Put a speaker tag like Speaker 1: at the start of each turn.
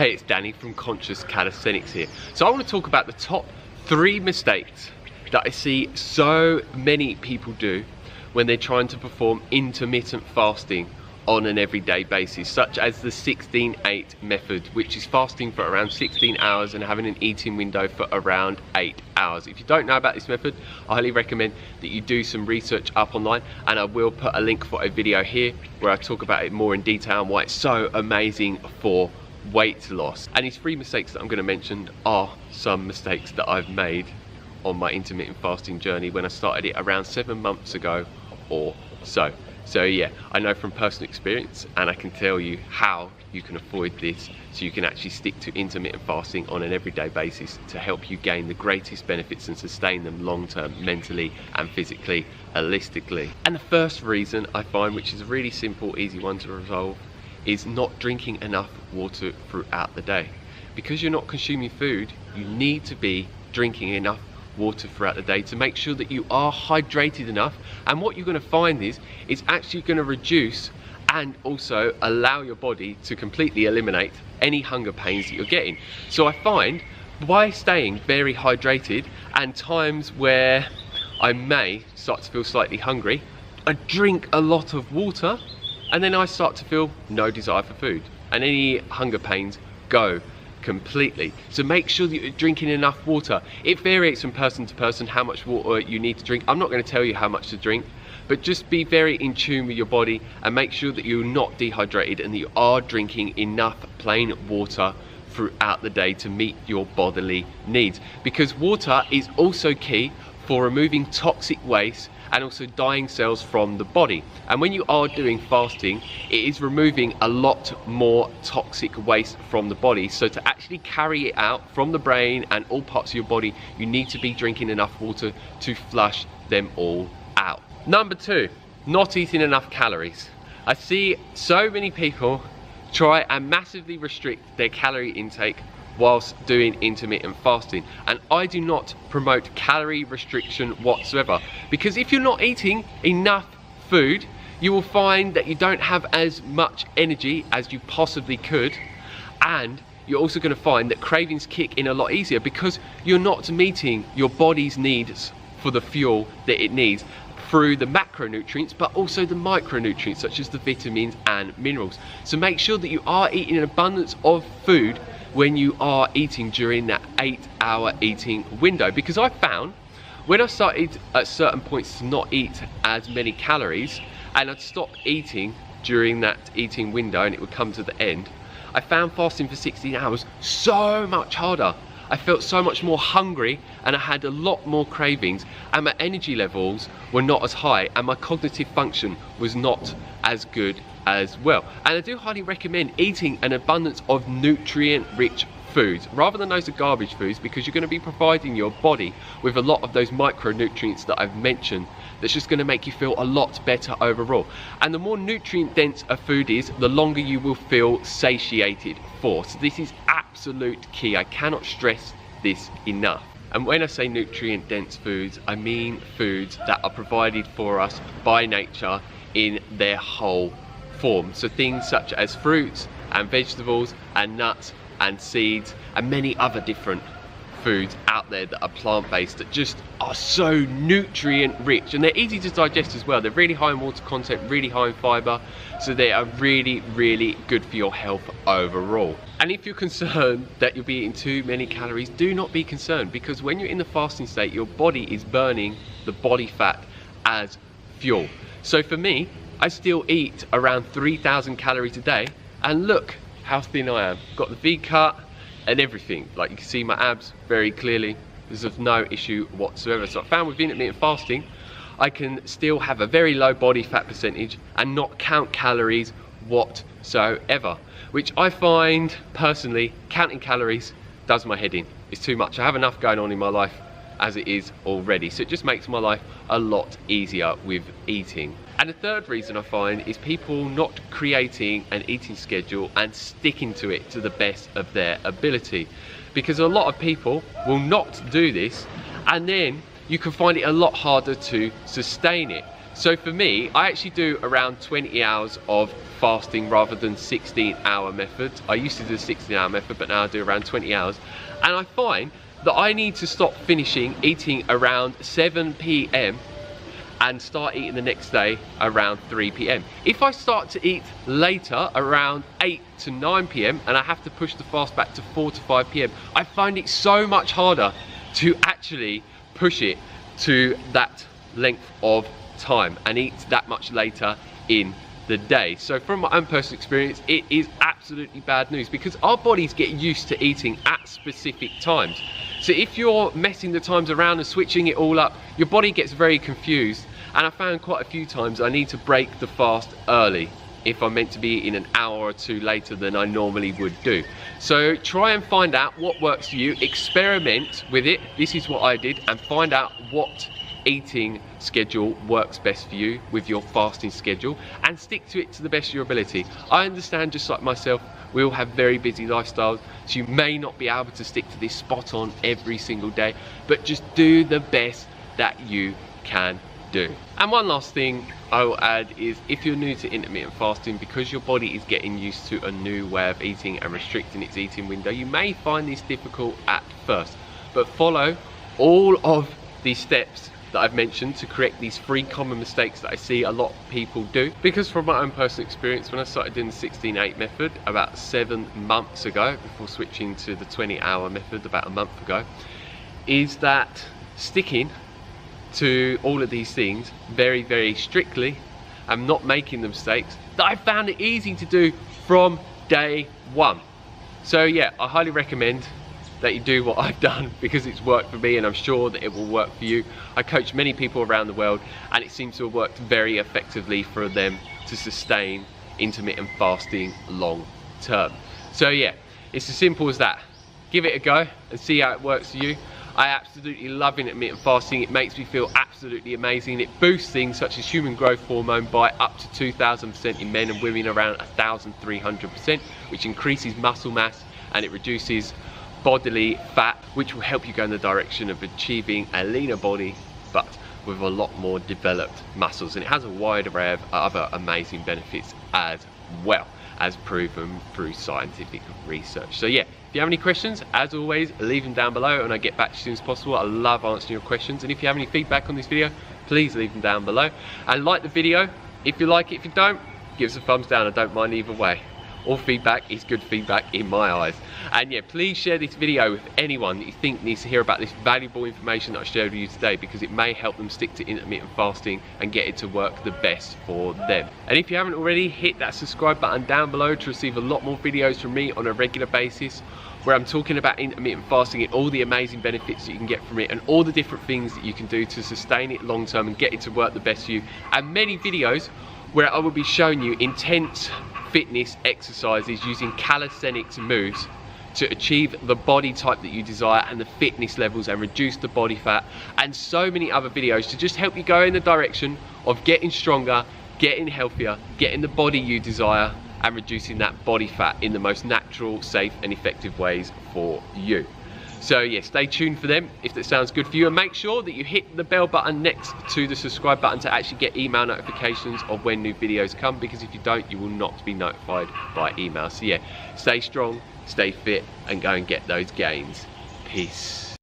Speaker 1: Hey, it's Danny from Conscious Calisthenics here. So I want to talk about the top 3 mistakes that I see so many people do when they're trying to perform intermittent fasting on an everyday basis, such as the 16-8 method, which is fasting for around 16 hours and having an eating window for around 8 hours. If you don't know about this method, I highly recommend that you do some research up online, and I will put a link for a video here where I talk about it more in detail and why it's so amazing for weight loss. And these 3 mistakes that I'm going to mention are some mistakes that I've made on my intermittent fasting journey when I started it around 7 months ago or so. So yeah, I know from personal experience, and I can tell you how you can avoid this so you can actually stick to intermittent fasting on an everyday basis to help you gain the greatest benefits and sustain them long term, mentally and physically, holistically. And the first reason I find, which is a really simple, easy one to resolve, is not drinking enough water throughout the day. Because you're not consuming food, you need to be drinking enough water throughout the day to make sure that you are hydrated enough. And what you're going to find is it's actually going to reduce and also allow your body to completely eliminate any hunger pains that you're getting. So I find by staying very hydrated, and times where I may start to feel slightly hungry, I drink a lot of water, and then I start to feel no desire for food, and any hunger pains go completely. So make sure that you're drinking enough water. It varies from person to person how much water you need to drink. I'm not going to tell you how much to drink, but just be very in tune with your body and make sure that you're not dehydrated and that you are drinking enough plain water throughout the day to meet your bodily needs, because water is also key for removing toxic waste and also dying cells from the body. And when you are doing fasting, it is removing a lot more toxic waste from the body. So to actually carry it out from the brain and all parts of your body, you need to be drinking enough water to flush them all out. Number 2, not eating enough calories. I see so many people try and massively restrict their calorie intake whilst doing intermittent fasting, and I do not promote calorie restriction whatsoever, because if you're not eating enough food, you will find that you don't have as much energy as you possibly could, and you're also going to find that cravings kick in a lot easier because you're not meeting your body's needs for the fuel that it needs through the macronutrients, but also the micronutrients such as the vitamins and minerals. So make sure that you are eating an abundance of food when you are eating during that 8-hour eating window, because I found when I started at certain points to not eat as many calories and I'd stop eating during that eating window and it would come to the end, I found fasting for 16 hours so much harder. I felt so much more hungry and I had a lot more cravings, and my energy levels were not as high and my cognitive function was not as good as well. And I do highly recommend eating an abundance of nutrient-rich foods rather than those garbage foods, because you're going to be providing your body with a lot of those micronutrients that I've mentioned that's just going to make you feel a lot better overall. And the more nutrient dense a food is, the longer you will feel satiated for. So this is absolute key. I cannot stress this enough. And when I say nutrient dense foods, I mean foods that are provided for us by nature in their whole form. So things such as fruits and vegetables and nuts and seeds and many other different foods out there that are plant-based that just are so nutrient rich, and they're easy to digest as well. They're really high in water content, really high in fiber, so they are really good for your health overall. And if you're concerned that you'll be eating too many calories, do not be concerned, because when you're in the fasting state, your body is burning the body fat as fuel. So for me, I still eat around 3,000 calories a day, and look how thin I am. Got the V cut and everything. Like, you can see my abs very clearly. There's of no issue whatsoever. So I found with intermittent fasting, I can still have a very low body fat percentage and not count calories whatsoever, which I find personally counting calories does my head in. It's too much. I have enough going on in my life as it is already, so it just makes my life a lot easier with eating. And the third reason I find is people not creating an eating schedule and sticking to it to the best of their ability, because a lot of people will not do this, and then you can find it a lot harder to sustain it. So for me, I actually do around 20 hours of fasting rather than 16-hour methods. I used to do the 16-hour method, but now I do around 20 hours. And I find that I need to stop eating around 7 p.m. and start eating the next day around 3 p.m. If I start to eat later, around 8 to 9 p.m, and I have to push the fast back to 4 to 5 p.m, I find it so much harder to actually push it to that length of time and eat that much later in the day. So from my own personal experience, it is absolutely bad news because our bodies get used to eating at specific times. So if you're messing the times around and switching it all up, your body gets very confused. And I found quite a few times I need to break the fast early if I'm meant to be eating an hour or two later than I normally would do. So try and find out what works for you, experiment with it. This is what I did, and find out what eating schedule works best for you with your fasting schedule, and stick to it to the best of your ability. I understand, just like myself, we all have very busy lifestyles, so you may not be able to stick to this spot on every single day, but just do the best that you can do. And one last thing I will add is, if you're new to intermittent fasting, because your body is getting used to a new way of eating and restricting its eating window, you may find this difficult at first, but follow all of these steps that I've mentioned to correct these 3 common mistakes that I see a lot of people do. Because from my own personal experience, when I started doing the 16-8 method about 7 months ago, before switching to the 20-hour method about a month ago, is that sticking to all of these things very, very strictly and not making the mistakes, that I found it easy to do from day one. So yeah, I highly recommend that you do what I've done, because it's worked for me and I'm sure that it will work for you. I coach many people around the world and it seems to have worked very effectively for them to sustain intermittent fasting long term. So yeah, it's as simple as that. Give it a go and see how it works for you. I absolutely love intermittent fasting. It makes me feel absolutely amazing. It boosts things such as human growth hormone by up to 2,000% in men and women, around 1,300%, which increases muscle mass and it reduces bodily fat, which will help you go in the direction of achieving a leaner body but with a lot more developed muscles. And it has a wide array of other amazing benefits as well, as proven through scientific research. So yeah, if you have any questions, as always, leave them down below and I get back to you as soon as possible. I love answering your questions, and if you have any feedback on this video, please leave them down below, and like the video if you like it. If you don't, give us a thumbs down. I don't mind either way. All feedback is good feedback in my eyes. And yeah, please share this video with anyone that you think needs to hear about this valuable information that I shared with you today, because it may help them stick to intermittent fasting and get it to work the best for them. And if you haven't already, hit that subscribe button down below to receive a lot more videos from me on a regular basis, where I'm talking about intermittent fasting and all the amazing benefits that you can get from it, and all the different things that you can do to sustain it long term and get it to work the best for you, and many videos where I will be showing you intense fitness exercises using calisthenics moves to achieve the body type that you desire and the fitness levels, and reduce the body fat, and so many other videos to just help you go in the direction of getting stronger, getting healthier, getting the body you desire, and reducing that body fat in the most natural, safe and effective ways for you. So yeah, stay tuned for them if that sounds good for you, and make sure that you hit the bell button next to the subscribe button to actually get email notifications of when new videos come, because if you don't, you will not be notified by email. So yeah, stay strong, stay fit, and go and get those gains. Peace.